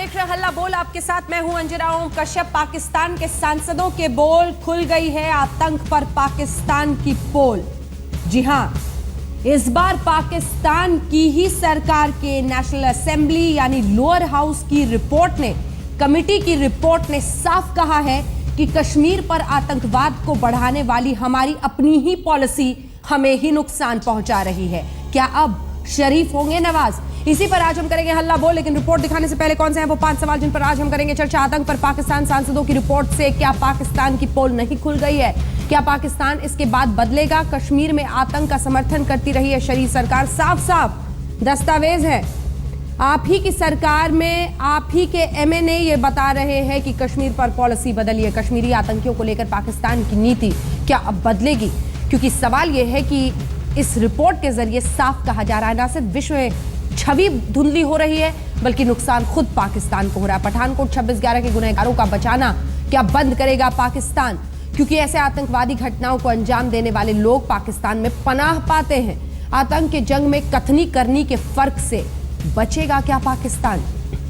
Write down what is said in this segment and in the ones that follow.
देख रहे हैं हल्ला बोल, आपके साथ मैं हूं अंजना ओम कश्यप। पाकिस्तान के सांसदों के बोल खुल गई है आतंक पर पाकिस्तान की पोल। जी हां, इस बार पाकिस्तान की ही सरकार के नेशनल असेंबली यानी लोअर हाउस की रिपोर्ट ने, कमेटी की रिपोर्ट ने साफ कहा है कि कश्मीर पर आतंकवाद को बढ़ाने वाली हमारी अपनी ही पॉलिसी हमें ही नुकसान पहुंचा रही है। क्या अब शरीफ होंगे नवाज? इसी पर आज हम करेंगे हल्ला बोल, लेकिन रिपोर्ट दिखाने से पहले कौन से हैं वो 5 सवाल जिन पर आज हम करेंगे चर्चा। आतंक पर पाकिस्तान सांसदों की रिपोर्ट से क्या पाकिस्तान की पोल नहीं खुल गई है? क्या पाकिस्तान इसके बाद बदलेगा? कश्मीर में आतंक का समर्थन करती रही है शरीफ सरकार, साफ साफ दस्तावेज है आप ही की सरकार में। आप ही के एमएनए ये बता रहे हैं कि कश्मीर पर पॉलिसी बदली है। कश्मीरी आतंकियों को लेकर पाकिस्तान की नीति क्या अब बदलेगी? क्योंकि सवाल यह है कि इस रिपोर्ट के जरिए साफ कहा जा रहा है, ना सिर्फ विश्व में छवि धुंधली हो रही है बल्कि नुकसान खुद पाकिस्तान को हो रहा है। पठानकोट 26/11 के गुनहगारों का बचाना क्या बंद करेगा पाकिस्तान? क्योंकि ऐसे आतंकवादी घटनाओं को अंजाम देने वाले लोग पाकिस्तान में पनाह पाते हैं। आतंक के जंग में कथनी करनी के फर्क से बचेगा क्या पाकिस्तान?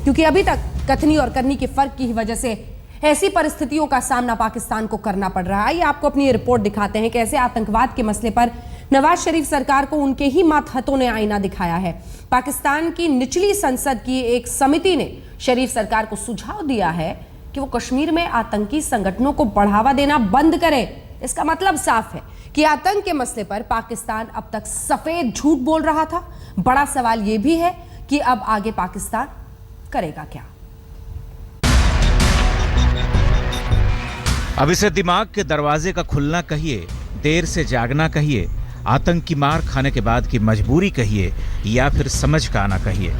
क्योंकि अभी तक कथनी और करनी के फर्क की वजह से ऐसी परिस्थितियों का सामना पाकिस्तान को करना पड़ रहा है। ये आपको अपनी रिपोर्ट दिखाते हैं कैसे आतंकवाद के मसले पर नवाज शरीफ सरकार को उनके ही मातहतों ने आईना दिखाया है। पाकिस्तान की निचली संसद की एक समिति ने शरीफ सरकार को सुझाव दिया है कि वो कश्मीर में आतंकी संगठनों को बढ़ावा देना बंद करे। इसका मतलब साफ है कि आतंक के मसले पर पाकिस्तान अब तक सफेद झूठ बोल रहा था। बड़ा सवाल यह भी है कि अब आगे पाकिस्तान करेगा क्या? अब इसे दिमाग के दरवाजे का खुलना कहिए, देर से जागना कहिए, आतंक की मार खाने के बाद की मजबूरी कहिए या फिर समझ का आना कहिए,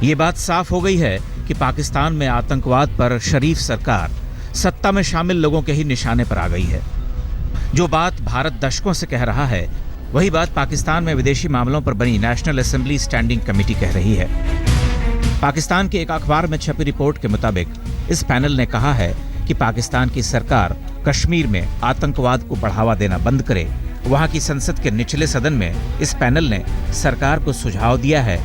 ये बात साफ हो गई है कि पाकिस्तान में आतंकवाद पर शरीफ सरकार सत्ता में शामिल लोगों के ही निशाने पर आ गई है। जो बात भारत दशकों से कह रहा है वही बात पाकिस्तान में विदेशी मामलों पर बनी नेशनल असेंबली स्टैंडिंग कमेटी कह रही है। पाकिस्तान के एक अखबार में छपी रिपोर्ट के मुताबिक इस पैनल ने कहा है कि पाकिस्तान की सरकार कश्मीर में आतंकवाद को बढ़ावा देना बंद करे। वहां की संसद के निचले सदन में इस पैनल ने सरकार को सुझाव दिया है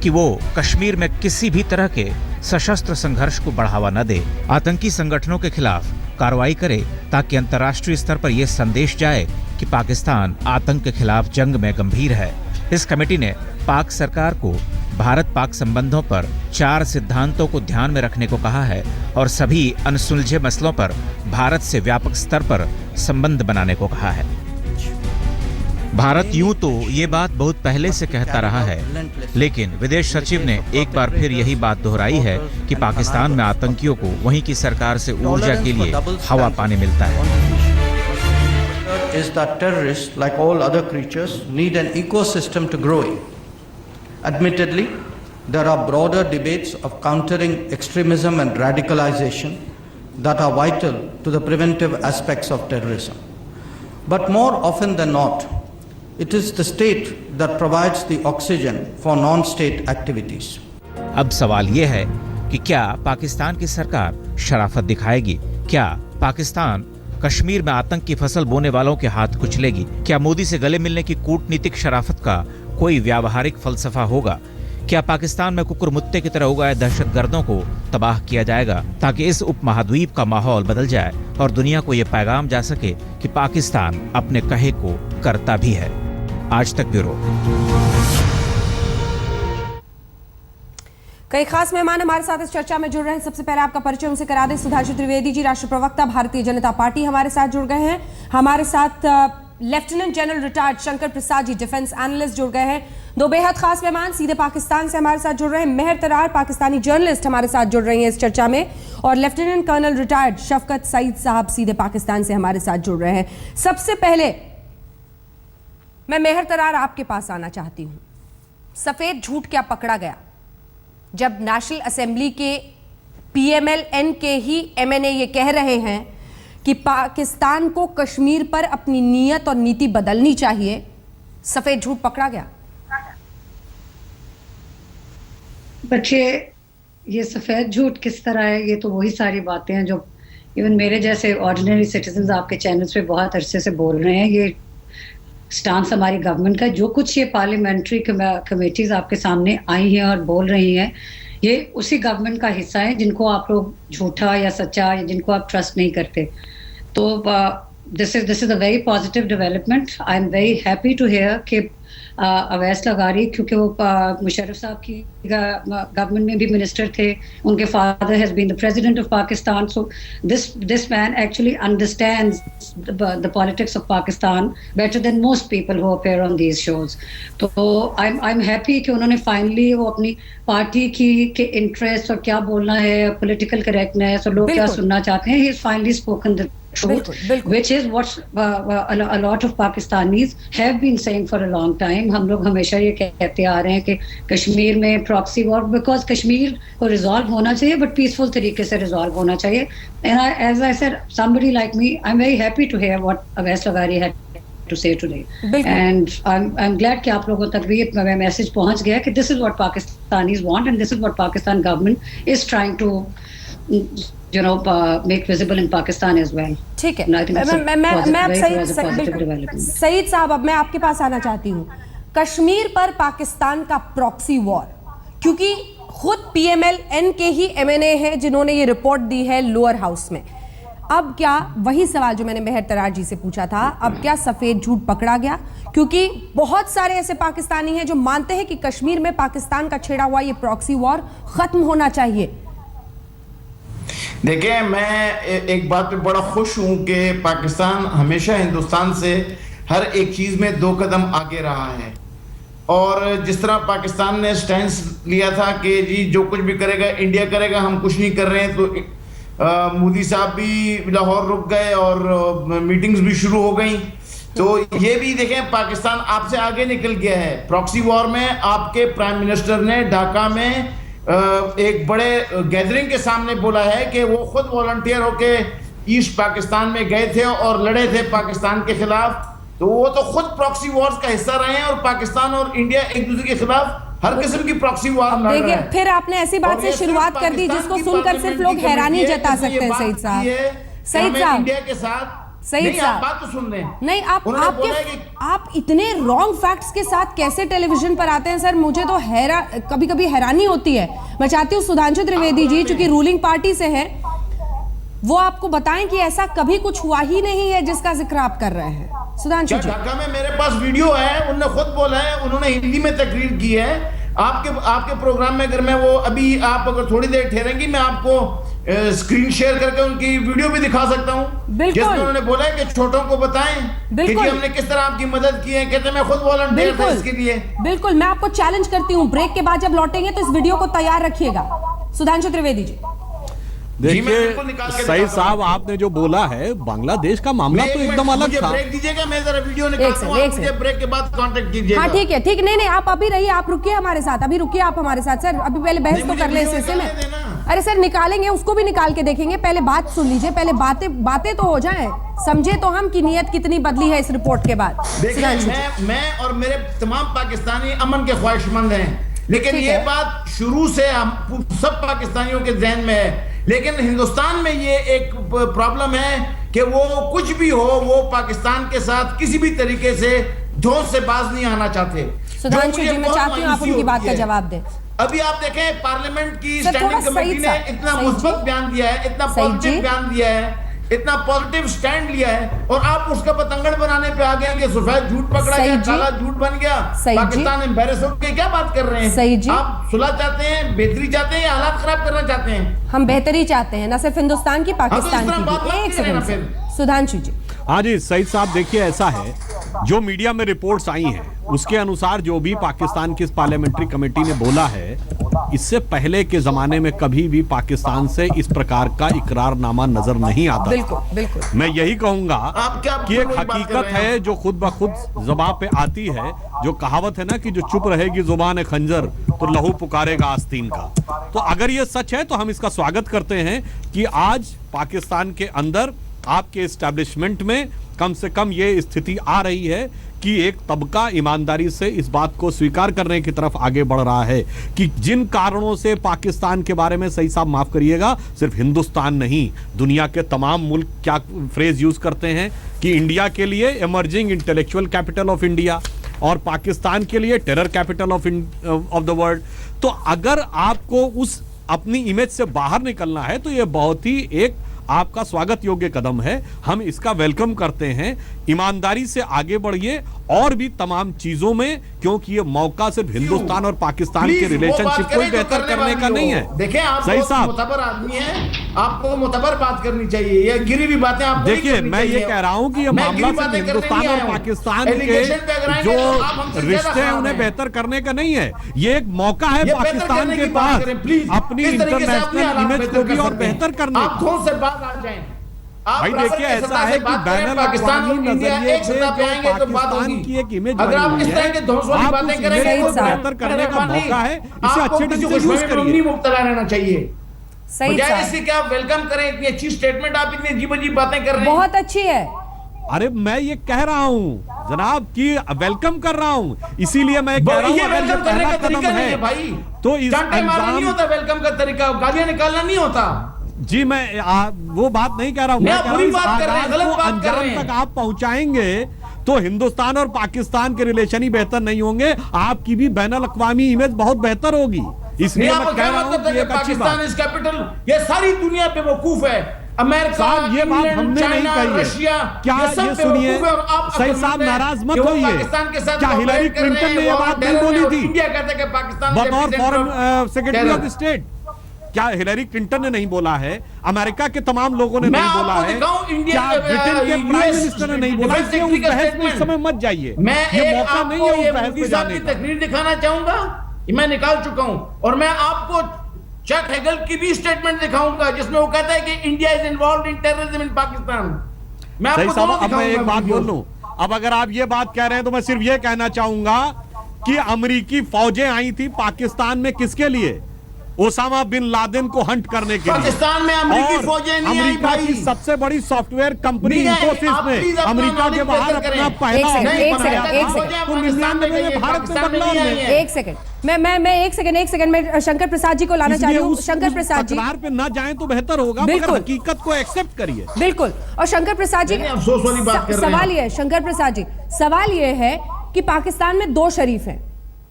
कि वो कश्मीर में किसी भी तरह के सशस्त्र संघर्ष को बढ़ावा न दे, आतंकी संगठनों के खिलाफ कार्रवाई करे, ताकि अंतर्राष्ट्रीय स्तर पर यह संदेश जाए कि पाकिस्तान आतंक के खिलाफ जंग में गंभीर है। इस कमेटी ने पाक सरकार को भारत पाक संबंधों पर 4 सिद्धांतों को ध्यान में रखने को कहा है और सभी अनसुलझे मसलों पर भारत से व्यापक स्तर पर संबंध बनाने को कहा है। भारत यूं तो ये बात बहुत पहले से कहता रहा है, लेकिन विदेश सचिव ने एक बार फिर यही बात दोहराई है कि पाकिस्तान में आतंकियों को वहीं की सरकार से ऊर्जा के लिए हवा पानी मिलता है। Is that terrorists, like all other creatures, need an ecosystem to grow in. Admittedly, there are broader debates of countering extremism and radicalization that are vital to the preventive aspects of terrorism. But more often than not, it is the state that provides the oxygen for non-state activities. अब सवाल यह है कि क्या पाकिस्तान की सरकार शराफत दिखाएगी? क्या पाकिस्तान कश्मीर में आतंक की फसल बोने वालों के हाथ कुचलेगी? क्या मोदी से गले मिलने की कूटनीतिक शराफत का कोई व्यावहारिक फलसफा होगा? क्या पाकिस्तान में कुकुर मुत्ते की तरह उगाए दहशतगर्दों को तबाह किया जाएगा ताकि इस उपमहाद्वीप का माहौल बदल जाए और दुनिया को यह पैगाम जा सके कि पाकिस्तान अपने कहे को करता भी है? आज तक ब्यूरो। कई खास मेहमान हमारे साथ इस चर्चा में जुड़ रहे हैं। सबसे पहले आपका परिचय उनसे करा दें। सुधांशु त्रिवेदी जी, राष्ट्रीय प्रवक्ता, भारतीय जनता पार्टी, हमारे साथ जुड़ गए हैं। हमारे साथ lieutenant general retired Shankar Prasad ji, defence analyst, जुड़ गए हैं। दो बेहद खास मेहमान सीधे पाकिस्तान से हमारे साथ जुड़ रहे हैं। मेहर तरार, पाकिस्तानी जर्नलिस्ट, हमारे साथ जुड़ रही हैं इस चर्चा में, और लेफ्टिनेंट कर्नल रिटायर्ड शफकत सईद साहब सीधे पाकिस्तान से हमारे साथ जुड़ रहे हैं। सबसे पहले मैं मेहर तरार आपके पास आना चाहती हूं। सफेद झूठ क्या पकड़ा गया जब नेशनल असेंबली के PMLN के ही MNA ये कह रहे हैं कि पाकिस्तान को कश्मीर पर अपनी नीयत और नीति बदलनी चाहिए? सफेद झूठ पकड़ा गया। बच्चे, ये सफेद झूठ किस तरह है? ये तो वही सारी बातें हैं जो इवन मेरे जैसे ऑर्डिनरी सिटीजन्स आपके चैनल्स पे बहुत अरसे से बोल रहे हैं। ये स्टांस हमारी गवर्नमेंट का, जो कुछ ये पार्लियामेंट्री कमेटीज आपके सामने आई हैं और बोल रही हैं, ये उसी गवर्नमेंट का हिस्सा है जिनको आप लोग झूठा या सच्चा या जिनको आप ट्रस्ट नहीं करते। तो this is a very positive development. I am very happy to hear कि अवैस लगारी, क्योंकि वो मुशर्रफ साहब की गवर्नमेंट में भी मिनिस्टर थे, उनके father has been the president of Pakistan, so this man actually understands the politics of Pakistan better than most people who appear on these shows. तो आई एम हैप्पी कि उन्होंने फाइनली वो अपनी पार्टी के इंटरेस्ट और क्या बोलना है, पॉलिटिकल करेक्टनेस और लोग क्या सुनना चाहते हैं, he is finally spoken the truth, which is what a lot of Pakistanis have been saying for a long time. हम लोग हमेशा ये कहते आ रहे हैं कि कश्मीर में प्रॉक्सी वॉर, बिकॉज कश्मीर को रिजॉल्व होना चाहिए बट पीसफुल तरीके से रिजॉल्व होना चाहिए। And as I said, somebody like me, I'm very happy to hear what Awais Lagari had to say today. And I'm glad कि आप लोगों तक भी ये मैसेज पहुंच गया कि this is what Pakistanis want and this is what Pakistan government is trying to make visible in Pakistan as well. ठीक है, मैं सईद साहब, अब मैं आपके पास आना चाहती हूँ। कश्मीर पर पाकिस्तान का प्रॉक्सी वॉर, क्योंकि खुद PMLN के ही MNA हैं जिन्होंने ये रिपोर्ट दी है लोअर हाउस में। अब क्या वही सवाल जो मैंने मेहर तरार जी से पूछा था, अब क्या सफेद झूठ पकड़ा गया? क्योंकि बहुत सारे ऐसे पाकिस्तानी हैं जो मानते हैं कि कश्मीर में पाकिस्तान का छेड़ा हुआ ये प्रॉक्सी वॉर खत्म होना चाहिए। देखिए, मैं एक बात पे बड़ा खुश हूं कि पाकिस्तान हमेशा हिंदुस्तान से हर एक चीज़ में 2 कदम आगे रहा है। और जिस तरह पाकिस्तान ने स्टैंड लिया था कि जी जो कुछ भी करेगा इंडिया करेगा, हम कुछ नहीं कर रहे हैं, तो मोदी साहब भी लाहौर रुक गए और मीटिंग्स भी शुरू हो गई। तो ये भी देखें, पाकिस्तान आपसे आगे निकल गया है। प्रॉक्सी वॉर में आपके प्राइम मिनिस्टर ने ढाका में एक बड़े गैदरिंग के सामने बोला है कि वो खुद वॉलंटियर होके ईस्ट पाकिस्तान में गए थे और लड़े थे पाकिस्तान के खिलाफ। तो वो तो खुद प्रॉक्सी वॉर्स का हिस्सा रहे हैं और पाकिस्तान और इंडिया एक दूसरे के खिलाफ हर किस्म की प्रॉक्सी वॉर लड़ रहे हैं। फिर आपने ऐसी बात से शुरुआत कर दी जिसको सुनकर सिर्फ लोग हैरानी जता सकते हैं। सईद साहब, इंडिया के साथ सईद साहब, बात तो सुन लें। नहीं, आप इतने रॉन्ग फैक्ट्स के साथ कैसे टेलीविजन पर आते हैं सर? मुझे तो कभी कभी हैरानी होती है। मैं चाहती हूँ सुधांशु त्रिवेदी जी, चूंकि रूलिंग पार्टी से है, वो आपको बताएं कि ऐसा कभी कुछ हुआ ही नहीं है जिसका जिक्र आप कर रहे हैं। सुधांशु जी, ढाका में मेरे पास वीडियो है, उन्होंने खुद बोला है, उन्होंने हिंदी में तकरीर की है। आपके प्रोग्राम में अगर मैं वो अभी आप अगर थोड़ी देर ठहरेंगी, मैं आपको स्क्रीन शेयर करके उनकी वीडियो भी दिखा सकता हूँ, जिसमें उन्होंने बोला है कि छोटों को बताएं कि जी हमने किस तरह आपकी मदद की है। कहते हैं मैं खुद वॉलंटियर था इसके लिए। बिल्कुल, मैं आपको चैलेंज करती हूँ, ब्रेक के बाद जब लौटेंगे तो इस वीडियो को तैयार रखिएगा। सुधांशु त्रिवेदी जी, देखिए सईद साहब, आपने जो बोला है बांग्लादेश का मामला तो एकदम अलग था। ब्रेक दीजिएगा, मैं जरा वीडियो निकालता हूं, मुझे ब्रेक के बाद कांटेक्ट कीजिएगा। हाँ ठीक है, ठीक, नहीं आप अभी रहिए, आप रुकिए हमारे साथ, अभी रुकिए आप हमारे साथ। सर अभी पहले बहस तो कर ले इस हिस्से में। अरे सर निकालेंगे, उसको भी निकाल के देखेंगे, पहले बात सुन लीजिए, पहले बातें तो हो जाए, समझे तो हम कि नीयत कितनी बदली है इस रिपोर्ट के बाद। मैं और मेरे तमाम पाकिस्तानी अमन के ख्वाहिशमंद हैं, लेकिन ये बात शुरू से हम सब पाकिस्तानियों के जहन में है। लेकिन हिंदुस्तान में ये एक प्रॉब्लम है कि वो कुछ भी हो, वो पाकिस्तान के साथ किसी भी तरीके से धौंस से बाज नहीं आना चाहते। सुधांशु जी, मैं चाहती हूँ आप उनकी बात का जवाब दें। अभी आप देखें, पार्लियामेंट की स्टैंडिंग कमेटी ने इतना मुस्बत बयान दिया है, इतना पॉजिटिव बयान दिया है, इतना पॉजिटिव स्टैंड लिया है, और आप उसका पतंगड़ बनाने पे आ गए कि सफेद झूठ पकड़ा गया, काला झूठ बन गया, पाकिस्तान एम्बैरेस हो के क्या बात कर रहे हैं? आप सुलह चाहते हैं, बेहतरी चाहते हैं या हालात खराब करना चाहते हैं? हम बेहतरी चाहते हैं, न सिर्फ हिंदुस्तान की, पाकिस्तान की। एक सेकंड सुधांशु जी। हाँ जी सईद साहब, देखिए ऐसा है, जो मीडिया में रिपोर्ट्स आई हैं उसके अनुसार जो भी पाकिस्तान की पार्लियामेंट्री कमेटी ने बोला है, इससे पहले के जमाने में कभी भी पाकिस्तान से इस प्रकार का इकरारनामा नजर नहीं आता। बिल्कुल। मैं यही कहूंगा कि एक हकीकत है जो खुद ब खुद ज़बान पे आती है, जो कहावत है ना कि जो चुप रहेगी जुबान खंजर तो लहू पुकारेगा आस्तीन का। तो अगर ये सच है तो हम इसका स्वागत करते हैं कि आज पाकिस्तान के अंदर आपके एस्टैब्लिशमेंट में कम से कम ये स्थिति आ रही है कि एक तबका ईमानदारी से इस बात को स्वीकार करने की तरफ आगे बढ़ रहा है कि जिन कारणों से पाकिस्तान के बारे में, सही साहब माफ करिएगा, सिर्फ हिंदुस्तान नहीं, दुनिया के तमाम मुल्क क्या फ्रेज यूज करते हैं कि इंडिया के लिए emerging intellectual capital of India, और पाकिस्तान के लिए terror capital of the world. तो अगर आपको उस अपनी इमेज से बाहर निकलना है तो यह बहुत ही एक आपका स्वागत योग्य कदम है, हम इसका वेलकम करते हैं। ईमानदारी से आगे बढ़िए और भी तमाम चीजों में, क्योंकि ये मौका सिर्फ हिंदुस्तान और पाकिस्तान के रिलेशनशिप को बेहतर करने का नहीं है। देखिए आप सही साहब, मुतबर आदमी हैं, आपको मुतबर बात करनी चाहिए। ये गिरी हुई बातें आप देखिए मैं ये कह रहा हूं कि ये मामला सिर्फ हिंदुस्तान और पाकिस्तान के जो रिश्ते हैं उन्हें बेहतर करने का नहीं है, ये एक मौका है पाकिस्तान के पास अपनी इंटरनेशनल इमेज को भी और बेहतर करने का। भाई देखिए ऐसा है कि बैनर पाकिस्तान नजरिए से जो पाकिस्तान की एक इमेज बनी हुई है, आप उस इमेज को बेहतर करने का मौका है, इसे अच्छे ढंग से यूज करिए। मुब्तला रहना चाहिए, सही बजाय इसके कि आप वेलकम करें इतनी अच्छी स्टेटमेंट, आप इतनी अजीब अजीब बातें कर रहे हैं। बहुत अच्छी है। अरे मैं ये कह रहा हूं जनाब कि वेलकम कर रहा हूं, इसीलिए मैं कह रहा हूं अगर ये पहला कदम है भाई तो इस नहीं होता वेलकम का तरीका, गालियां निकालना नहीं होता जी। मैं वो बात नहीं कह रहा हूं, मैं कह रहा हूं इस आगाज को अंजाम तक आप पहुंचाएंगे तो हिंदुस्तान और पाकिस्तान के रिलेशन ही बेहतर नहीं होंगे, आपकी भी बैनुल अक़वामी इमेज बहुत बेहतर होगी। इसलिए मैं कह रहा हूं कि एक अच्छी बात, पाकिस्तान इज कैपिटल, ये सारी दुनिया बेवकूफ है। अमेरिका, ये बात हमने नहीं कही है। क्या ये सुनिए, सही साहब नाराज मत होइए, क्या हिलरी क्लिंटन ने ये बात नहीं बोली थी बतौर फॉरेन सेक्रेटरी ऑफ स्टेट? क्या हिलरी क्लिंटन ने नहीं बोला है? अमेरिका के तमाम लोगों ने नहीं बोला है? क्या ब्रिटेन के प्राइम मिनिस्टर ने नहीं बोला? इसलिए उस बहस में इस समय मत जाइए, ये मौका नहीं है उस बहस में जाने का। तकरीर दिखाना चाहूंगा, मैं निकाल चुका हूं, और मैं आपको चक हेगल की भी स्टेटमेंट दिखाऊंगा जिसमें वो कहता है कि India is involved in terrorism in Pakistan. मैं आपको अब मैं एक बात बोल लूं, अब अगर आप ये बात कह रहे हैं तो मैं सिर्फ ये कहना चाहूंगा कि अमेरिकी फौजें आई थी पाकिस्तान में किसके लिए? ओसामा बिन लादेन को हंट करने के लिए। पाकिस्तान में अमेरिकी फौजें नहीं आई अमेरिका की सबसे बड़ी सॉफ्टवेयर कंपनी इंफोसिस ने अमेरिका के बाहर अपना पहला एक सेकंड मैं एक सेकंड में शंकर प्रसाद जी को लाना चाह रही हूँ। शंकर प्रसाद जी पे ना जाएं तो बेहतर होगा, मगर हकीकत को एक्सेप्ट करिए। बिल्कुल। और शंकर प्रसाद जी अफसोस वाली बात कर रहे हैं। सवाल ये है शंकर प्रसाद जी, सवाल ये है कि पाकिस्तान में दो शरीफ हैं,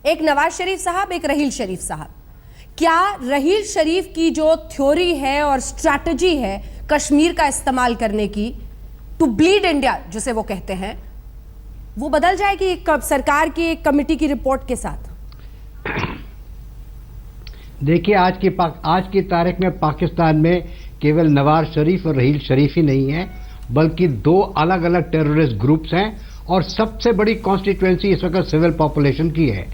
एक नवाज शरीफ साहब, एक रहील शरीफ साहब। क्या रहील शरीफ की जो थ्योरी है और स्ट्रैटेजी है कश्मीर का इस्तेमाल करने की टू ब्लीड इंडिया जिसे वो कहते हैं, वो बदल जाएगी सरकार की एक कमेटी की रिपोर्ट के साथ? देखिए आज की तारीख में पाकिस्तान में केवल नवाज शरीफ और रहील शरीफ ही नहीं है, बल्कि दो अलग अलग टेररिस्ट ग्रुप्स हैं, और सबसे बड़ी कॉन्स्टिट्यूएंसी इस वक्त सिविल पॉपुलेशन की है।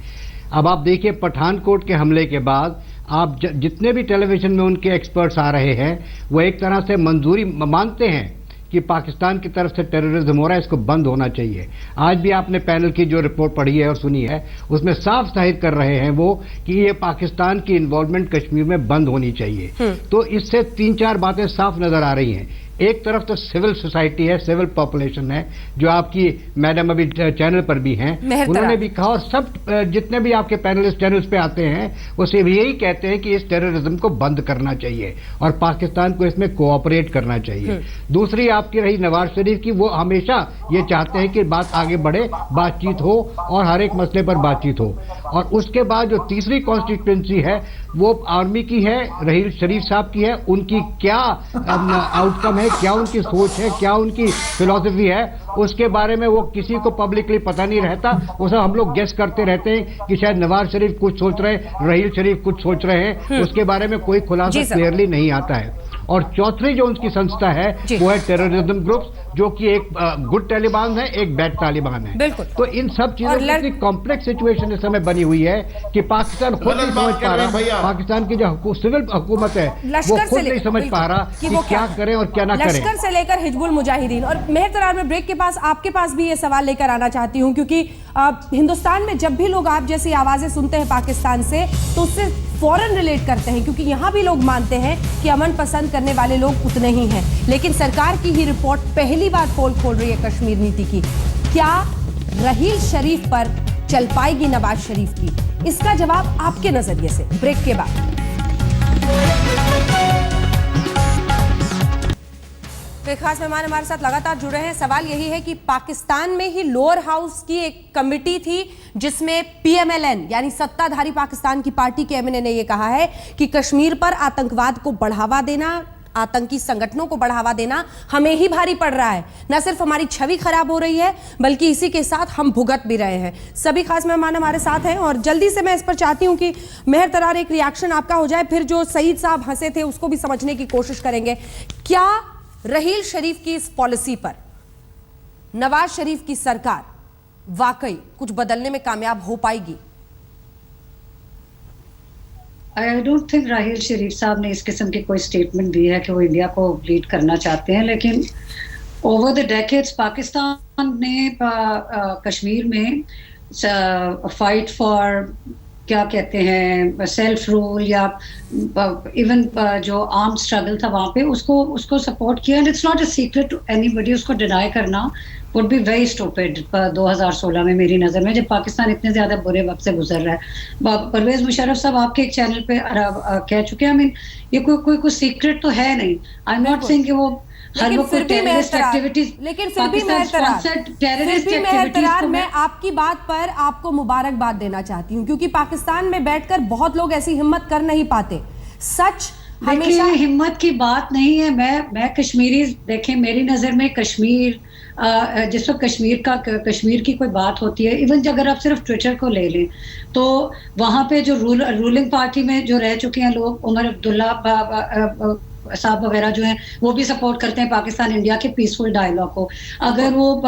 अब आप देखिए पठानकोट के हमले के बाद आप जितने भी टेलीविजन में उनके एक्सपर्ट्स आ रहे हैं वो एक तरह से मंजूरी मानते हैं कि पाकिस्तान की तरफ से टेररिज्म हो रहा है, इसको बंद होना चाहिए। आज भी आपने पैनल की जो रिपोर्ट पढ़ी है और सुनी है उसमें साफ जाहिर कर रहे हैं वो कि ये पाकिस्तान की इन्वॉल्वमेंट कश्मीर में बंद होनी चाहिए। तो इससे 3-4 बातें साफ नजर आ रही हैं। एक तरफ तो सिविल सोसाइटी है, सिविल पॉपुलेशन है, जो आपकी मैडम अभी चैनल पर भी हैं, उन्होंने भी कहा, और सब जितने भी आपके पैनलिस्ट चैनल्स पे आते हैं वो सिर्फ यही कहते हैं कि इस टेररिज्म को बंद करना चाहिए और पाकिस्तान को इसमें कोऑपरेट करना चाहिए। दूसरी आपकी रही नवाज शरीफ की, वो हमेशा ये चाहते हैं कि बात आगे बढ़े, बातचीत हो और हर एक मसले पर बातचीत हो। और उसके बाद जो तीसरी कॉन्स्टिट्यूएंसी है वो आर्मी की है, रहील शरीफ साहब की है। उनकी क्या आउटकम है, क्या उनकी सोच है, क्या उनकी फिलॉसफी है, उसके बारे में वो किसी को पब्लिकली पता नहीं रहता। वो सब हम लोग गेस करते रहते हैं कि शायद नवाज शरीफ कुछ सोच रहे हैं, रहील शरीफ कुछ सोच रहे हैं, उसके बारे में कोई खुलासा क्लियरली नहीं आता है। और चौथी जो उनकी संस्था है वो है टेररिज्म ग्रुप्स, जो कि एक गुड तालिबान है, एक बैड तालिबान है। तो इन सब चीजों की कॉम्प्लेक्स सिचुएशन इस समय बनी हुई है कि पाकिस्तान खुद नहीं समझ पा रहा, पाकिस्तान की जो सिविल हुकूमत है वो खुद नहीं समझ पा रहा कि वो क्या करें और क्या ना करें। लश्कर से लेकर हिजबुल मुजाहिदीन। और मेहर तरार में ब्रेक के पास आपके पास भी ये सवाल लेकर आना चाहती हूँ, क्योंकि हिंदुस्तान में जब भी लोग आप जैसी आवाजें सुनते हैं पाकिस्तान से तो उससे फौरन रिलेट करते हैं, क्योंकि यहाँ भी लोग मानते हैं कि अमन पसंद करने वाले लोग उतने ही हैं। लेकिन सरकार की ही रिपोर्ट पहली बार पोल खोल रही है कश्मीर नीति की। क्या रहील शरीफ पर चल पाएगी नवाज शरीफ की? इसका जवाब आपके नजरिए से ब्रेक के बाद। तो एक खास मेहमान हमारे साथ लगातार जुड़े हैं। सवाल यही है कि पाकिस्तान में ही लोअर हाउस की एक कमेटी थी जिसमें PMLN यानी सत्ताधारी पाकिस्तान की पार्टी के MNA ने यह कहा है कि कश्मीर पर आतंकवाद को बढ़ावा देना, आतंकी संगठनों को बढ़ावा देना हमें ही भारी पड़ रहा है। न सिर्फ हमारी छवि खराब हो रही है बल्कि इसी के साथ हम भुगत भी रहे हैं। सभी खास मेहमान हमारे साथ हैं और जल्दी से मैं इस पर चाहती हूं कि मेहर तरार एक रिएक्शन आपका हो जाए, फिर जो सईद साहब हंसे थे उसको भी समझने की कोशिश करेंगे। क्या रहील शरीफ की इस पॉलिसी पर नवाज शरीफ की सरकार वाकई कुछ बदलने में कामयाब हो पाएगी? आई डोंट थिंक राहील शरीफ साहब ने इस किस्म की कोई स्टेटमेंट दी है कि वो इंडिया को लीड करना चाहते हैं, लेकिन ओवर द डेकेड्स पाकिस्तान ने कश्मीर में फाइट फॉर क्या कहते हैं सेल्फ रूल या इवन जो आर्म स्ट्रगल था वहाँ पे उसको सपोर्ट किया। And it's not a secret to anybody. उसको डिनाई करना वुड बी वेरी स्टूपिड 2016 में मेरी नज़र में, जब पाकिस्तान इतने ज़्यादा बुरे वक्त से गुजर रहा है। परवेज मुशर्रफ साहब आपके एक चैनल पे कह चुके हैं, आई मीन ये कोई सीक्रेट तो है नहीं। आई एम नॉट सेइंग कि वो लेकिन फिर भी मैं आपकी बात पर आपको मुबारकबाद देना चाहती हूँ, क्योंकि पाकिस्तान में बैठकर बहुत लोग ऐसी हिम्मत कर नहीं पाते। सच हमेशा हिम्मत की बात नहीं है। मैं कश्मीरी, देखें मेरी नजर में कश्मीर जिस वक्त कश्मीर की कोई बात होती है, इवन अगर आप सिर्फ ट्विटर को ले लें तो वहाँ पे जो रूलिंग पार्टी में जो रह चुके हैं लोग, उमर अब्दुल्ला साहब वगैरह जो हैं वो भी सपोर्ट करते हैं पाकिस्तान इंडिया के पीसफुल डायलॉग को। अगर वो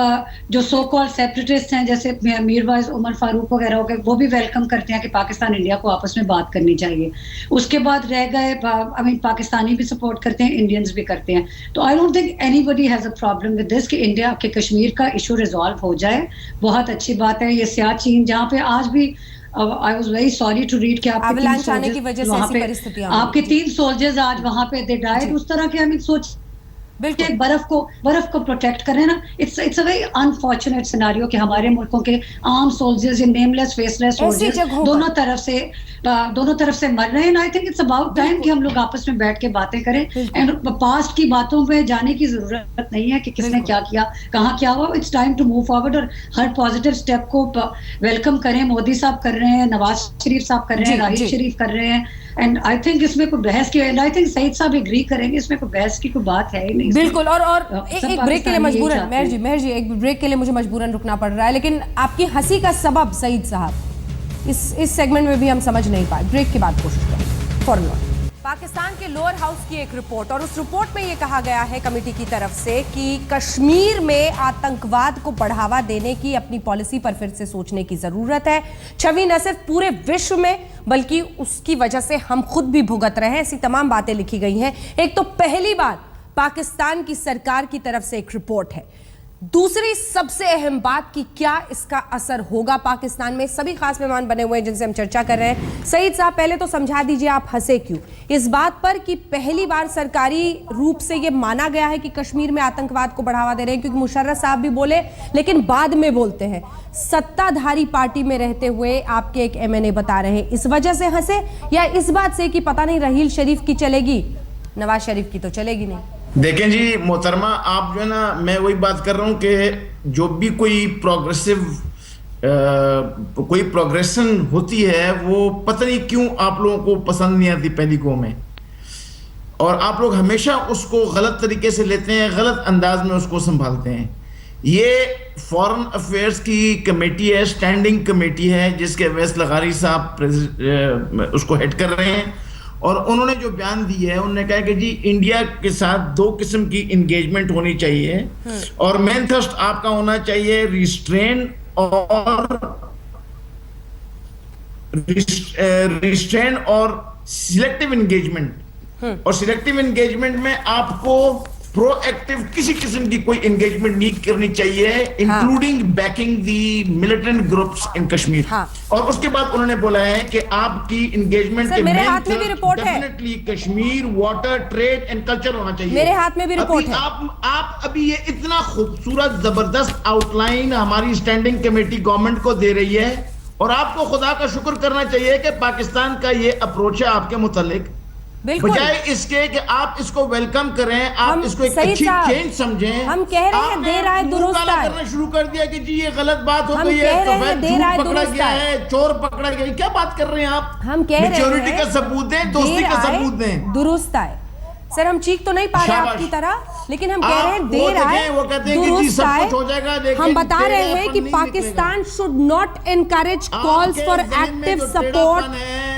जो सो कॉल्ड सेपरेटिस्ट हैं जैसे मीरवाइज उमर फारूक वगैरह हो गए, वो भी वेलकम करते हैं कि पाकिस्तान इंडिया को आपस में बात करनी चाहिए। उसके बाद रह गए आई मीन पाकिस्तानी भी सपोर्ट करते हैं, इंडियंस भी करते हैं। तो आई don't think anybody has a problem with this कि इंडिया के कश्मीर का इशू रिजॉल्व हो जाए। बहुत अच्छी बात है। ये सियाचिन जहाँ पे आज भी I was very sorry to read कि आपके 3 सोल्जर्स आज वहाँ पे दे डाइड। उस तरह के सोच बिल्कुल बर्फ को प्रोटेक्ट करें ना। It's a very unfortunate scenario कि हमारे मुल्कों के arm soldiers, nameless faceless soldiers दोनों तरफ से मर रहे हैं। I think it's about time कि हम लोग आपस में बैठ के बातें करें। एंड पास्ट की बातों पे जाने की जरूरत नहीं है कि किसने क्या किया, कहाँ क्या हुआ। It's time to move forward और हर पॉजिटिव स्टेप को वेलकम करें। मोदी साहब कर रहे हैं, नवाज शरीफ साहब कर रहे हैं, राहील शरीफ कर रहे हैं। एंड आई थिंक इसमें कोई बहस की, एंड आई थिंक सईद साहब एग्री करेंगे, इसमें कोई बहस की कोई बात है ही नहीं। बिल्कुल। और एक ब्रेक के लिए मजबूरन मेहर जी एक ब्रेक के लिए मुझे मजबूरन रुकना पड़ रहा है, लेकिन आपकी हंसी का सबब सईद साहब इस सेगमेंट में भी हम समझ नहीं पाए। ब्रेक के बाद कोशिश करें। फॉरन पाकिस्तान के लोअर हाउस की एक रिपोर्ट, और उस रिपोर्ट में यह कहा गया है कमेटी की तरफ से कि कश्मीर में आतंकवाद को बढ़ावा देने की अपनी पॉलिसी पर फिर से सोचने की जरूरत है। छवि न सिर्फ पूरे विश्व में बल्कि उसकी वजह से हम खुद भी भुगत रहे हैं। ऐसी तमाम बातें लिखी गई हैं। एक तो पहली बार पाकिस्तान की सरकार की तरफ से एक रिपोर्ट है। दूसरी सबसे अहम बात कि क्या इसका असर होगा पाकिस्तान में। सभी खास मेहमान बने हुए हैं जिनसे हम चर्चा कर रहे हैं। सईद साहब पहले तो समझा दीजिए, आप हंसे क्यों इस बात पर कि पहली बार सरकारी रूप से यह माना गया है कि कश्मीर में आतंकवाद को बढ़ावा दे रहे हैं, क्योंकि मुशर्रफ साहब भी बोले लेकिन बाद में बोलते हैं। सत्ताधारी पार्टी में रहते हुए आपके एक MNA बता रहे हैं, इस वजह से हंसे या इस बात से कि पता नहीं रहील शरीफ की चलेगी, नवाज शरीफ की तो चलेगी नहीं? देखें जी मोहतरमा, आप जो है ना, मैं वही बात कर रहा हूँ कि जो भी कोई प्रोग्रेशन होती है वो पता नहीं क्यों आप लोगों को पसंद नहीं आती पहली गो में, और आप लोग हमेशा उसको गलत तरीके से लेते हैं, गलत अंदाज में उसको संभालते हैं। ये फॉरेन अफेयर्स की कमेटी है, स्टैंडिंग कमेटी है, जिसके अवैस लगारी साहब उसको हेड कर रहे हैं। और उन्होंने जो बयान दी है, उन्होंने कहा कि जी इंडिया के साथ 2 किस्म की इंगेजमेंट होनी चाहिए, और मेन थ्रस्ट आपका होना चाहिए रिस्ट्रेन और सिलेक्टिव एंगेजमेंट। और सिलेक्टिव एंगेजमेंट में आपको प्रोएक्टिव किसी किस्म की कोई एंगेजमेंट नहीं करनी चाहिए, including banking the militant groups in Kashmir. और उसके बाद उन्होंने बोला है कि आपकी एंगेजमेंट के मेरे हाथ में भी रिपोर्ट है, definitely Kashmir, water, trade and culture होना चाहिए। मेरे हाथ में भी रिपोर्ट है। आप अभी ये इतना खूबसूरत जबरदस्त आउटलाइन हमारी स्टैंडिंग कमेटी गवर्नमेंट को दे रही है, और आपको खुदा का शुक्र करना चाहिए कि पाकिस्तान का ये अप्रोच है आपके मुतालिक बिल्कुल। बजाय इसके कि आप इसको वेलकम करें, आप इसको एक अच्छी चेंज समझें। हम कह रहे हैं देर आए दुरुस्त आए। करना शुरू कर दिया कि जी ये गलत बात हो गई है, देर आए पकड़ा दुरुस्त गया आए। है, चोर पकड़ा गया है, क्या बात कर रहे हैं आप? हम कह रहे हैं मैच्योरिटी का सबूत दें, दोस्ती का सबूत दें। दुरुस्त आए। सर हम चीख तो नहीं पा रहे आपकी तरह, लेकिन हम कह रहे हैं देर आए वो कहते हैं कि जी सब कुछ हो जाएगा, लेकिन हम बता रहे हैं कि Pakistan should not encourage calls for active support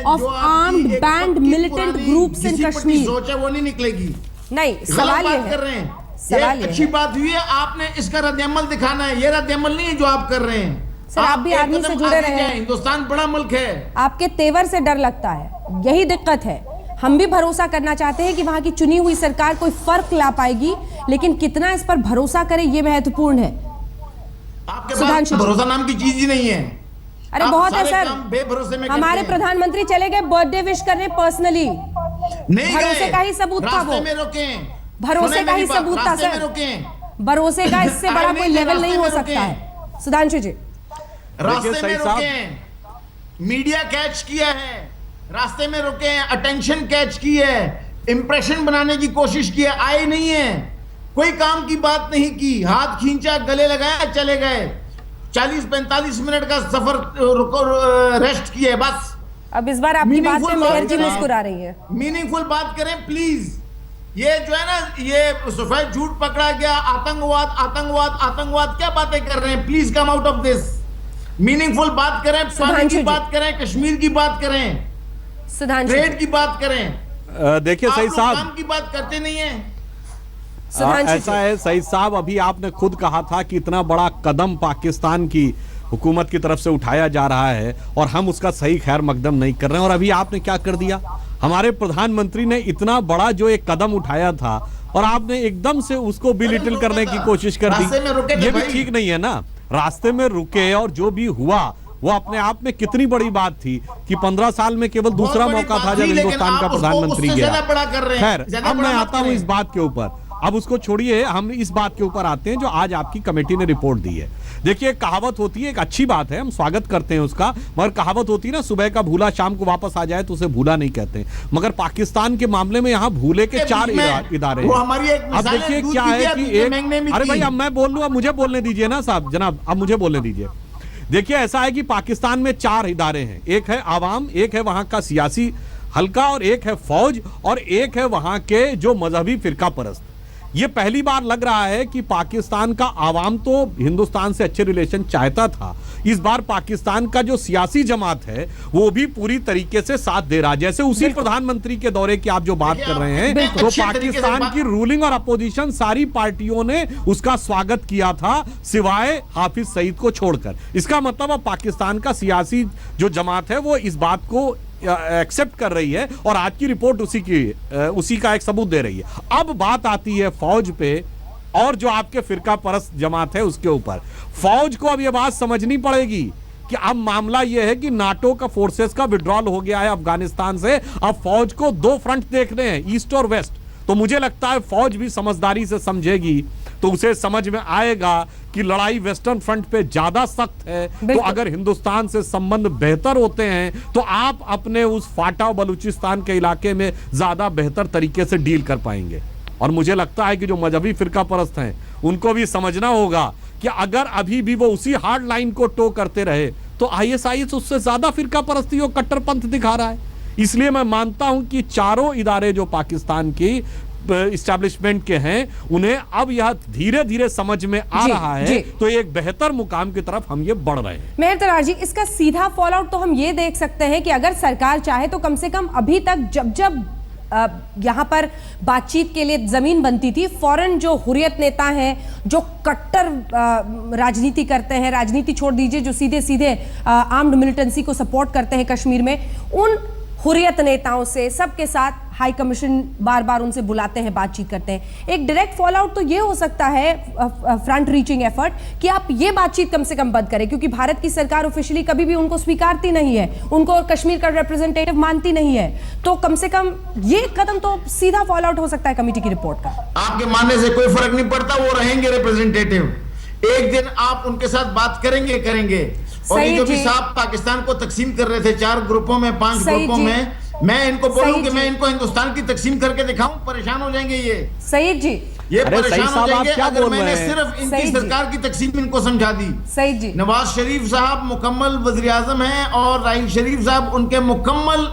of armed band militant groups in Kashmir. सोचा वो नहीं निकलेगी। नहीं, सवाल ये कर रहे है, हैं। सवाल ये अच्छी बात हुई है, आपने इसका रद्द-ए-अमल दिखाना है। ये रद्द-ए-अमल नहीं है जो आप कर रहे हैं। सर आप भी आर्मी से जुड़े रहे हैं, हिंदुस्तान बड़ा मुल्क है। आपके तेवर से डर लगता है, यही दिक्कत है। हम भी भरोसा करना चाहते हैं कि वहां की चुनी हुई सरकार कोई फर्क ला पाएगी, लेकिन कितना इस पर भरोसा करें ये महत्वपूर्ण है। आपके पास भरोसा नाम की चीज ही नहीं है। अरे बहुत है सर, बेभरोसे में हमारे प्रधानमंत्री चले गए बर्थडे विश करने पर्सनली, नहीं भरोसे का ही सबूत था वो, भरोसे का ही सबूत था सर। भरोसे का इससे बड़ा कोई लेवल नहीं हो सकता है। सुधांशु जी, रास्ते में रुके, मीडिया कैच किया है, रास्ते में रुके हैं, अटेंशन कैच की है, इंप्रेशन बनाने की कोशिश की है, आए नहीं है, कोई काम की बात नहीं की, हाथ खींचा, गले लगाया, चले गए। 40-45 मिनट का सफर रुको, रेस्ट किए बस। अब इस बार आपकी बात पे मेहर जी मुस्कुरा रही है। मीनिंगफुल बात करें प्लीज। ये जो है ना, ये सफेद झूठ पकड़ा गया, आतंकवाद आतंकवाद आतंकवाद, क्या बातें कर रहे हैं? Please come out of this. Meaningful बात करें, पानी की बात करें, कश्मीर की बात करें, ट्रेड की बात करें। देखिए सही साहब, काम की बात करते नहीं है। ऐसा है सईद साहब, अभी आपने खुद कहा था कि इतना बड़ा कदम पाकिस्तान की हुकूमत की तरफ से उठाया जा रहा है और हम उसका सही खैर मकदम नहीं कर रहे हैं। और अभी आपने क्या कर दिया? हमारे प्रधानमंत्री ने इतना बड़ा जो एक कदम उठाया था और आपने एकदम से उसको बिलिटिल करने की कोशिश कर दी। ये भी ठीक नहीं है ना। रास्ते में रुके और जो भी हुआ वो अपने आप में कितनी बड़ी बात थी कि 15 साल में केवल दूसरा मौका था जब हिंदुस्तान का प्रधानमंत्री गया। खैर, अब मैं आता हूं इस बात के ऊपर। अब उसको छोड़िए, हम इस बात के ऊपर आते हैं जो आज आपकी कमेटी ने रिपोर्ट दी है। देखिए, कहावत होती है, एक अच्छी बात है, हम स्वागत करते हैं उसका, मगर कहावत होती है ना, सुबह का भूला शाम को वापस आ जाए तो उसे भूला नहीं कहते। मगर पाकिस्तान के मामले में यहाँ भूले के 4 इदारे हैं। अब देखिए क्या है कि एक, अरे भाई अब मैं बोल लूं, अब मुझे बोलने दीजिए ना साहब, जनाब अब मुझे बोलने दीजिए। देखिए ऐसा है कि पाकिस्तान में 4 इदारे हैं, एक है आवाम, एक है वहां का सियासी हल्का, और एक है फौज, और एक है वहां के जो मजहबी फिरका परस्त। ये पहली बार लग रहा है कि पाकिस्तान का आवाम तो हिंदुस्तान से अच्छे रिलेशन चाहता था, इस बार पाकिस्तान का जो सियासी जमात है वो भी पूरी तरीके से साथ दे रहा है। जैसे उसी प्रधानमंत्री के दौरे की आप जो बात कर रहे हैं, तो पाकिस्तान की रूलिंग और अपोजिशन सारी पार्टियों ने उसका स्वागत किया था सिवाय हाफिज सईद को छोड़कर। इसका मतलब अब पाकिस्तान का सियासी जो जमात है वो इस बात को एक्सेप्ट कर रही है और आज की रिपोर्ट उसी का एक सबूत दे रही है। अब बात आती है फौज पे और जो आपके फिरका परस्त जमात है उसके ऊपर। फौज को अब यह बात समझनी पड़ेगी कि अब मामला यह है कि नाटो का फोर्सेस का विड्रॉल हो गया है अफगानिस्तान से। अब फौज को 2 फ्रंट देखने हैं, ईस्ट और वेस्ट। तो मुझे लगता है फौज भी समझदारी से समझेगी तो उसे समझ में आएगा कि लड़ाई वेस्टर्न फ्रंट पे ज्यादा सख्त है, तो अगर हिंदुस्तान से संबंध बेहतर होते हैं तो आप अपने उस फाटा बलूचिस्तान के इलाके में ज्यादा बेहतर तरीके से डील कर पाएंगे। और मुझे लगता है कि जो मजहबी फिरका परस्त हैं उनको भी समझना होगा कि अगर अभी भी वो उसी हार्ड लाइन को टो करते रहे तो ISIS उससे ज्यादा फिरका परस्ती और कट्टरपंथ दिखा रहा है। इसलिए मैं मानता हूं कि चारों इदारे जो पाकिस्तान की इस्टेब्लिशमेंट के हैं उन्हें अब यह धीरे धीरे समझ में आ रहा है, तो एक बेहतर मुकाम की तरफ हम ये बढ़ रहे हैं। मेहर तरार जी, इसका सीधा फॉल आउट तो हम ये देख सकते हैं कि अगर सरकार चाहे तो कम से कम अभी तक जब यहाँ पर बातचीत के लिए जमीन बनती थी, फौरन जो हुर्रियत नेता हैं जो कट्टर राजनीति करते हैं, राजनीति छोड़ दीजिए, जो सीधे सीधे आर्म्ड मिलिटेंसी को सपोर्ट करते हैं कश्मीर में, उन हुर्रियत नेताओं से सबके साथ हाई कमीशन बार बार उनसे बुलाते हैं, बातचीत करते हैं। एक डायरेक्ट फॉल आउट तो ये हो सकता है फ्रंट रीचिंग एफर्ट कि आप ये बातचीत कम से कम बंद करें, क्योंकि भारत की सरकार ऑफिशियली कभी भी उनको स्वीकारती नहीं है, उनको कश्मीर का रिप्रेजेंटेटिव मानती नहीं है। तो कम से कम ये कदम तो सीधा फॉल आउट हो सकता है कमेटी की रिपोर्ट का। आपके मानने से कोई फर्क नहीं पड़ता, वो रहेंगे रिप्रेजेंटेटिव। एक दिन आप उनके साथ बात करेंगे और ये जो भी साहब पाकिस्तान को तकसीम कर रहे थे 4 ग्रुपों में, 5 ग्रुपों में, मैं इनको बोलूं सईद कि जी। मैं इनको हिंदुस्तान की तकसीम करके दिखाऊं, परेशान हो जाएंगे ये सईद जी, ये अरे परेशान सईद हो साहब, आप जाएंगे क्या अगर बोल रहे मैंने हैं? सिर्फ इनकी सईद जी। सरकार की तकसीम इनको समझा दी। सईद जी, नवाज शरीफ साहब मुकम्मल वज़ीर आज़म हैं और राहील शरीफ साहब उनके मुकम्मल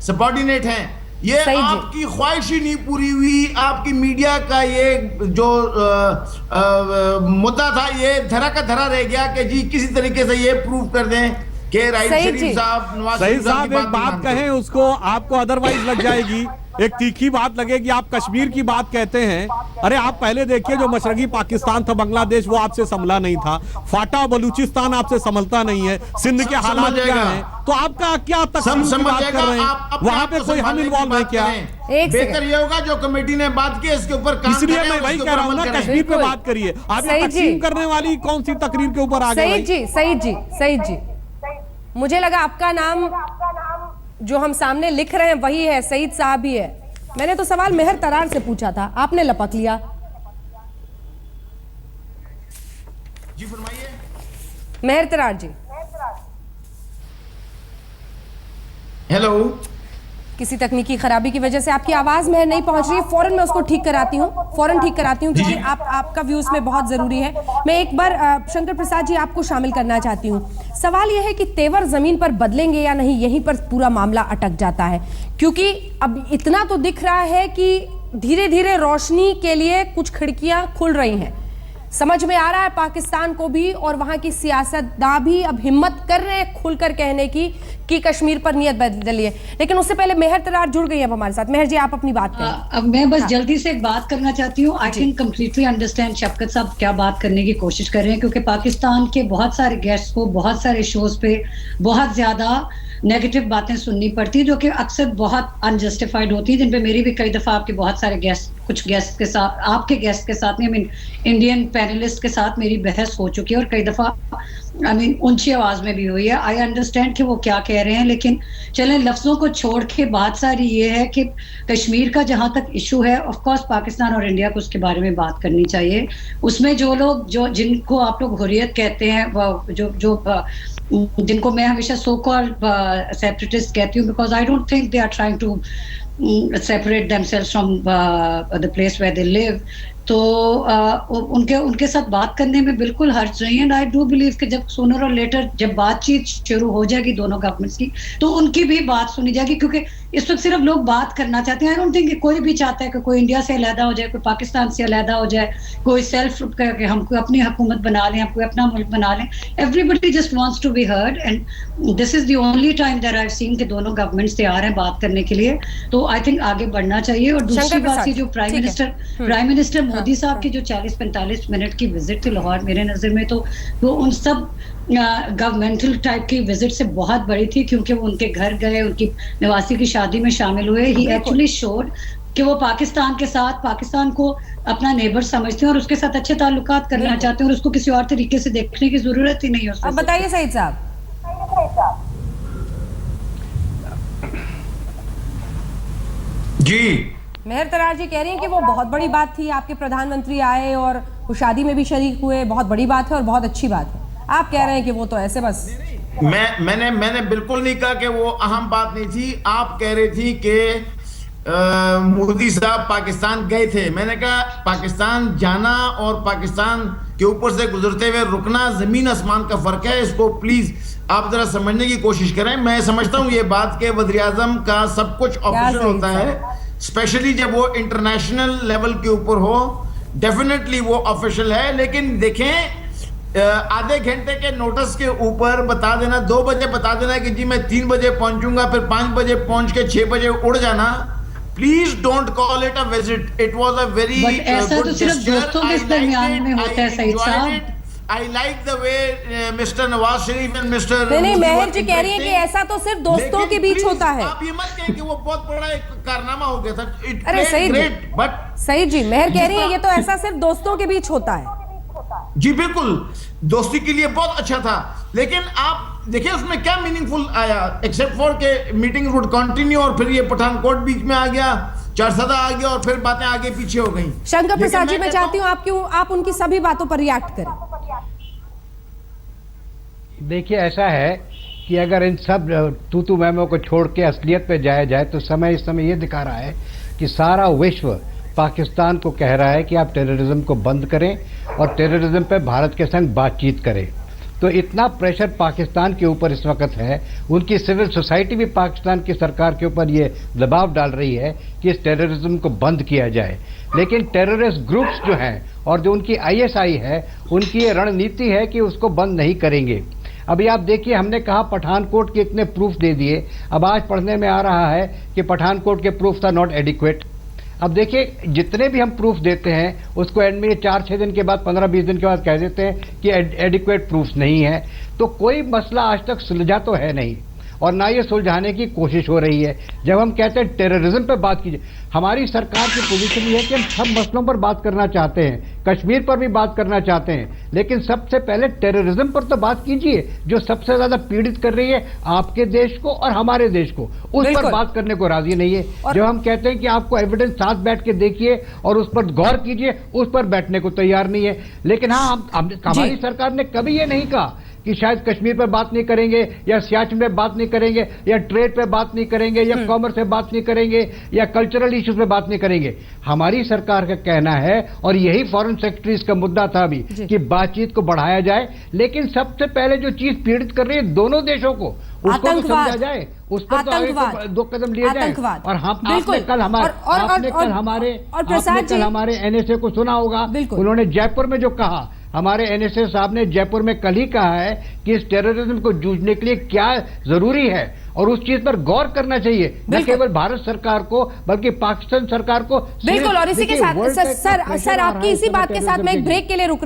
सबॉर्डिनेट हैं। ये सही जी। आपकी ख्वाहिश ही नहीं पूरी हुई, आपकी मीडिया का ये जो मुद्दा था ये धरा का धरा रह गया कि जी किसी तरीके से ये प्रूव कर दें कि राहील सईद जी। शरीफ साहब नवाज सही शरीफ साहब साहब की एक नहीं बात मानते। कहें उसको, आपको अदरवाइज लग जाएगी, एक तीखी बात लगेगी। आप कश्मीर की बात कहते हैं, अरे आप पहले देखिए जो मशरकी पाकिस्तान था बांग्लादेश, वो आपसे संभला नहीं था। फाटा बलूचिस्तान आपसे संभलता नहीं है। सिंध के सब हालात समझ क्या जाएगा। हैं? तो आपका क्या तकसीम की समझ बात जाएगा, कर रहे आप हैं? अपने वहां आप पे को कोई हम संभालने की इन्वॉल्व है बात क्या? करें। एक बेहतर सेकंड। ये होगा जो कमेटी ने बात की इसके ऊपर काम इसलिए करें, मैं वही उसके कह रहा ऊपर हूँ ना, अमल करें। कश्मीर पे बिल्कुल। बात करिए। आप ये सईद जी। तकसीम करने वाली कौन सी तकरीर के ऊपर आ गए सईद भाई? जी, सईद जी, सईद जी, मुझे लगा आपका नाम जो हम सामने लिख रहे हैं वही है, सईद साहब ही है। मैंने तो सवाल मेहर तरार से पूछा था, आपने लपक लिया। जी फरमाइए। मेहर तरार जी, हेलो। किसी तकनीकी खराबी की वजह से आपकी आवाज में नहीं पहुंच रही है, फौरन मैं उसको ठीक कराती हूँ, फौरन ठीक कराती हूँ, क्योंकि आपका व्यूज में बहुत जरूरी है। मैं एक बार शंकर प्रसाद जी आपको शामिल करना चाहती हूँ। सवाल यह है कि तेवर जमीन पर बदलेंगे या नहीं, यहीं पर पूरा मामला अटक जाता है, क्योंकि अब इतना तो दिख रहा है कि धीरे धीरे रोशनी के लिए कुछ खिड़कियां खुल रही हैं। समझ में आ रहा है पाकिस्तान को भी और वहां की सियासतदान भी अब हिम्मत कर रहे हैं खुलकर कहने की कि कश्मीर पर नियत बदलिए। लेकिन उससे पहले मेहर तरार जुड़ गई है अब हमारे साथ। मेहर जी, आप अपनी बात करें। अब मैं बस जल्दी से एक बात करना चाहती हूँ। आई थिंक कम्प्लीटली अंडरस्टैंड शफकत साहब क्या बात करने की कोशिश कर रहे हैं, क्योंकि पाकिस्तान के बहुत सारे गेस्ट को बहुत सारे शोज पे बहुत ज्यादा नेगेटिव बातें सुननी पड़ती है, जो कि अक्सर बहुत अनजस्टिफाइड होती है, जिन पे मेरी भी कई दफा आपके बहुत सारे गेस्ट, कुछ गेस्ट के साथ, आपके गेस्ट के साथ नहीं, आई मीन इंडियन पैनलिस्ट के साथ मेरी बहस हो चुकी है और कई दफा आई मीन ऊंची आवाज में भी हुई है। आई अंडरस्टैंड कि वो क्या कह रहे हैं, लेकिन चलें लफ्जों को छोड़ के बात सारी ये है कि कश्मीर का जहां तक इशू है, ऑफ कोर्स पाकिस्तान और इंडिया को उसके बारे में बात करनी चाहिए। उसमें जो लोग जिनको आप लोग हुर्रियत कहते हैं, जिनको मैं हमेशा सो कॉल्ड सेपरेटिस्ट कहती हूँ, because I don't think they are trying to separate themselves from the place where they live. तो उनके साथ बात करने में बिल्कुल हर्ज नहीं है। एंड आई डू बिलीव कि जब सूनर और लेटर जब बातचीत शुरू हो जाएगी दोनों गवर्नमेंट्स की, तो उनकी भी बात सुनी जाएगी, क्योंकि इस वक्त सिर्फ लोग बात करना चाहते हैं। आई डोंट थिंक कोई भी चाहता है कि कोई इंडिया से अलहदा हो जाए, कोई पाकिस्तान से अलहदा हो जाए, कोई सेल्फ कि हम कोई अपनी हुकूमत बना लें, हम कोई अपना मुल्क बना लें। Everybody just wants to be heard, and this is the only time that I have seen कि दोनों गवर्नमेंट्स तैयार हैं बात करने के लिए। तो आई थिंक आगे बढ़ना चाहिए। और दूसरी बात ये जो प्राइम मिनिस्टर मोदी साहब की जो 40-45 मिनट की विजिट थी लाहौर, मेरे नजर में तो वो उन सब गवर्नमेंटल टाइप की विजिट से बहुत बड़ी थी, क्योंकि वो उनके घर गए, उनकी नवासी की शादी में शामिल हुए। ही एक्चुअली शोड कि वो पाकिस्तान के साथ, पाकिस्तान को अपना नेबर समझते हैं और उसके साथ अच्छे ताल्लुकात करना चाहते हैं, और उसको किसी और तरीके से देखने की जरूरत ही नहीं है। अब बताइए सईद साहब। जी मेहर तरार जी कह रही हैं कि वो बहुत बड़ी बात थी, आपके प्रधानमंत्री आए और वो शादी में भी शरीक हुए, बहुत बड़ी बात है और बहुत अच्छी बात है। आप कह रहे हैं कि वो तो ऐसे बस। मैंने बिल्कुल नहीं कहा कि वो अहम बात नहीं थी। आप कह रही थी कि मोदी साहब पाकिस्तान गए थे। मैंने कहा पाकिस्तान जाना और पाकिस्तान के ऊपर से गुजरते हुए रुकना जमीन आसमान का फर्क है। इसको प्लीज आप जरा समझने की कोशिश करें। मैं समझता हूँ ये बात के वज़ीर आज़म का सब कुछ ऑफिशियल होता है, स्पेशली जब वो इंटरनेशनल लेवल के ऊपर हो, डेफिनेटली वो ऑफिशियल है। लेकिन देखें, आधे घंटे के नोटिस के ऊपर बता देना, 2 बजे बता देना कि जी मैं 3 बजे पहुंचूंगा, फिर 5 बजे पहुंच के 6 बजे उड़ जाना। Please don't call it a visit, it was a very but ऐसा तो सिर्फ दोस्तों के दरमियान में होता है सईद साहब। I like the way Mr. Nawaz Sharif and Mr. नहीं, मेहर जी कह रही है कि ऐसा तो सिर्फ दोस्तों के बीच होता है। आप ये मत कहें कि वो बहुत बड़ा एक कारनामा हो गया था। अरे सईद जी, बट सईद जी, मेहर कह रही है ये तो ऐसा सिर्फ दोस्तों के बीच होता है। जी बिल्कुल, दोस्ती के लिए बहुत अच्छा था, लेकिन आप देखिए उसमें क्या मीनिंगफुल आया, एक्सेप्ट फॉर के मीटिंग वुड कंटिन्यू और फिर ये पठानकोट बीच में आ गया, चारसदा आ गया और फिर बातें आगे पीछे हो गई। शंकर प्रसाद जी, मैं चाहती हूँ आप उनकी सभी बातों पर रिएक्ट करें। देखिए ऐसा है कि कि अगर इन सब तू मैमों को छोड़ के असलियत पे जाया जाए तो समय इस समय ये दिखा रहा है कि सारा विश्व पाकिस्तान को कह रहा है कि आप टेररिज्म को बंद करें और टेररिज्म पे भारत के संग बातचीत करें। तो इतना प्रेशर पाकिस्तान के ऊपर इस वक्त है, उनकी सिविल सोसाइटी भी पाकिस्तान की सरकार के ऊपर ये दबाव डाल रही है कि इस टेररिज्म को बंद किया जाए। लेकिन टेररिस्ट ग्रुप्स जो हैं और जो उनकी आईएसआई है, उनकी ये रणनीति है कि उसको बंद नहीं करेंगे। अभी आप देखिए, हमने कहा पठानकोट के इतने प्रूफ दे दिए, अब आज पढ़ने में आ रहा है कि पठानकोट के प्रूफ आर नॉट एडिक्वेट। अब देखिए, जितने भी हम प्रूफ देते हैं उसको एंड में 4-6 दिन के बाद, 15-20 दिन के बाद कह देते हैं कि एडिक्वेट प्रूफ नहीं है। तो कोई मसला आज तक सुलझा तो है नहीं और ना ये सुलझाने की कोशिश हो रही है। जब हम कहते हैं टेररिज्म पे बात कीजिए, हमारी सरकार की पोजीशन ये है कि हम सब मसलों पर बात करना चाहते हैं, कश्मीर पर भी बात करना चाहते हैं, लेकिन सबसे पहले टेररिज्म पर तो बात कीजिए जो सबसे ज्यादा पीड़ित कर रही है आपके देश को और हमारे देश को, उस पर बात करने को राजी नहीं है। जब हम कहते हैं कि आपको एविडेंस साथ बैठ के देखिए और उस पर गौर कीजिए, उस पर बैठने को तैयार नहीं है। लेकिन हाँ, हमारी सरकार ने कभी ये नहीं कहा कि शायद कश्मीर पर बात नहीं करेंगे या सियाचिन पे बात नहीं करेंगे या ट्रेड पे बात नहीं करेंगे या कॉमर्स पे बात नहीं करेंगे या कल्चरल इश्यूज पे बात नहीं करेंगे। हमारी सरकार का कहना है, और यही फॉरेन सेक्रेटरीज का मुद्दा था अभी, कि बातचीत को बढ़ाया जाए, लेकिन सबसे पहले जो चीज पीड़ित कर रही है दोनों देशों को, उसको तो समझा जाए, उस पर तो आगे 2 कदम लिए जाए। और आपने कल हमारे एनएसए को सुना होगा, उन्होंने जयपुर में जो कहा, हमारे एनएसए साहब ने जयपुर में कल ही कहा है कि इस टेररिज्म को जूझने के लिए क्या जरूरी है और उस चीज पर गौर करना चाहिए, न केवल भारत सरकार को बल्कि पाकिस्तान सरकार को। बिल्कुल। और इसी के साथ सर आपकी इसी बात के साथ मैं एक ब्रेक के लिए रुक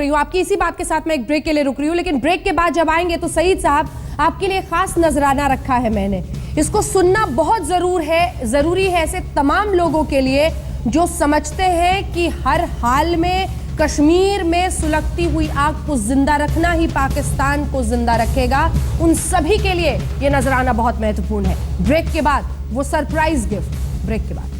रही हूँ, लेकिन ब्रेक के बाद जब आएंगे तो सईद साहब आपके लिए खास नजराना रखा है मैंने, इसको सुनना बहुत जरूरी है ऐसे तमाम लोगों के लिए जो समझते हैं कि हर हाल में कश्मीर में सुलगती हुई आग को जिंदा रखना ही पाकिस्तान को जिंदा रखेगा। उन सभी के लिए यह नजराना बहुत महत्वपूर्ण है। ब्रेक के बाद वो सरप्राइज गिफ्ट, ब्रेक के बाद।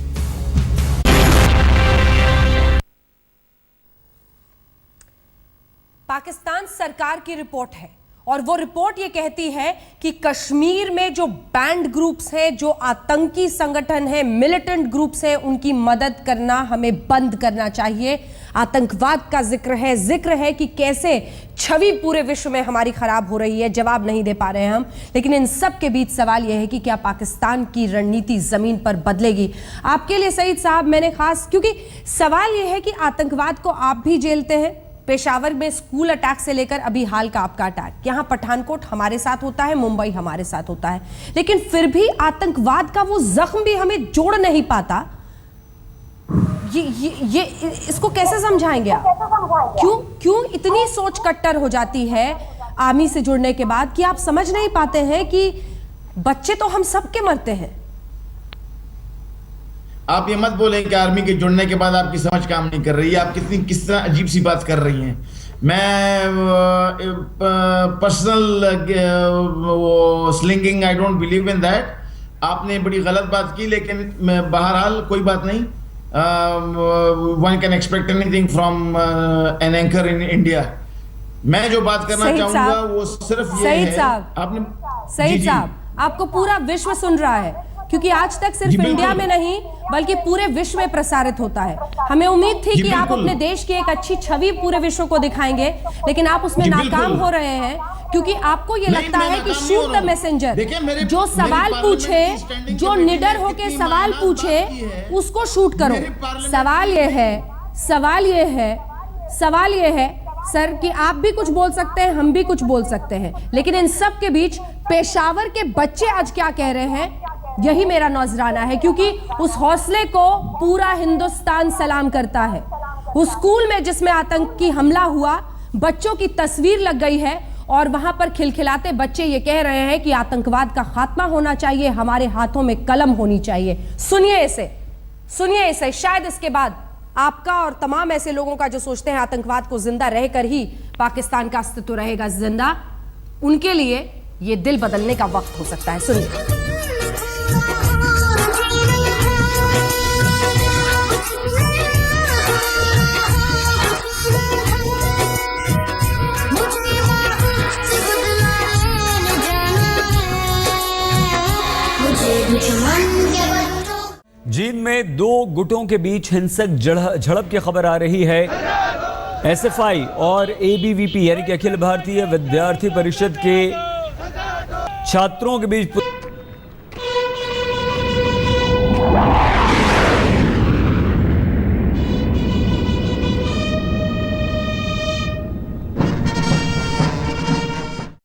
पाकिस्तान सरकार की रिपोर्ट है और वो रिपोर्ट ये कहती है कि कश्मीर में जो बैंड ग्रुप्स हैं, जो आतंकी संगठन हैं, मिलिटेंट ग्रुप्स हैं, उनकी मदद करना हमें बंद करना चाहिए। आतंकवाद का जिक्र है कि कैसे छवि पूरे विश्व में हमारी खराब हो रही है, जवाब नहीं दे पा रहे हैं हम। लेकिन इन सब के बीच सवाल यह है कि क्या पाकिस्तान की रणनीति जमीन पर बदलेगी? आपके लिए सईद साहब मैंने खास, क्योंकि सवाल यह है कि आतंकवाद को आप भी झेलते हैं, पेशावर में स्कूल अटैक से लेकर अभी हाल का आपका अटैक, यहां पठानकोट हमारे साथ होता है, मुंबई हमारे साथ होता है, लेकिन फिर भी आतंकवाद का वो जख्म भी हमें जोड़ नहीं पाता। ये इसको कैसे समझाएंगे आप? क्यों इतनी सोच कट्टर हो जाती है आर्मी से जुड़ने के बाद कि आप समझ नहीं पाते हैं कि बच्चे तो हम सबके मरते हैं? आप ये मत बोलें कि आर्मी के जुड़ने के बाद आपकी समझ काम नहीं कर रही है। आप किस तरह अजीब सी बात कर रही हैं। मैं पर्सनल वो slinging, I don't believe in that. आपने बड़ी गलत बात की, लेकिन बहरहाल कोई बात नहीं। One can expect anything from an anchor in India. मैं जो बात करना चाहूंगा वो सिर्फ ये है, आपने सईद साहब, आपको पूरा विश्व सुन रहा है, क्योंकि आज तक सिर्फ इंडिया में नहीं बल्कि पूरे विश्व में प्रसारित होता है। हमें उम्मीद थी कि आप अपने देश की एक अच्छी छवि पूरे विश्व को दिखाएंगे, लेकिन आप उसमें नाकाम हो रहे हैं, क्योंकि आपको ये लगता है कि शूट द मैसेंजर, जो सवाल पूछे, जो निडर होके सवाल पूछे, उसको शूट करो। सवाल ये है सर कि आप भी कुछ बोल सकते हैं, हम भी कुछ बोल सकते हैं, लेकिन इन सब के बीच पेशावर के बच्चे आज क्या कह रहे हैं, यही मेरा नजराना है, क्योंकि उस हौसले को पूरा हिंदुस्तान सलाम करता है। उस स्कूल में जिसमें आतंकी हमला हुआ, बच्चों की तस्वीर लग गई है और वहां पर खिलखिलाते बच्चे ये कह रहे हैं कि आतंकवाद का खात्मा होना चाहिए, हमारे हाथों में कलम होनी चाहिए। सुनिए इसे। शायद इसके बाद आपका और तमाम ऐसे लोगों का जो सोचते हैं आतंकवाद को जिंदा रहकर ही पाकिस्तान का अस्तित्व रहेगा जिंदा, उनके लिए ये दिल बदलने का वक्त हो सकता है। सुनिए। जींद में दो गुटों के बीच हिंसक झड़प की खबर आ रही है। एसएफआई और एबीवीपी यानी कि अखिल भारतीय विद्यार्थी परिषद के छात्रों के बीच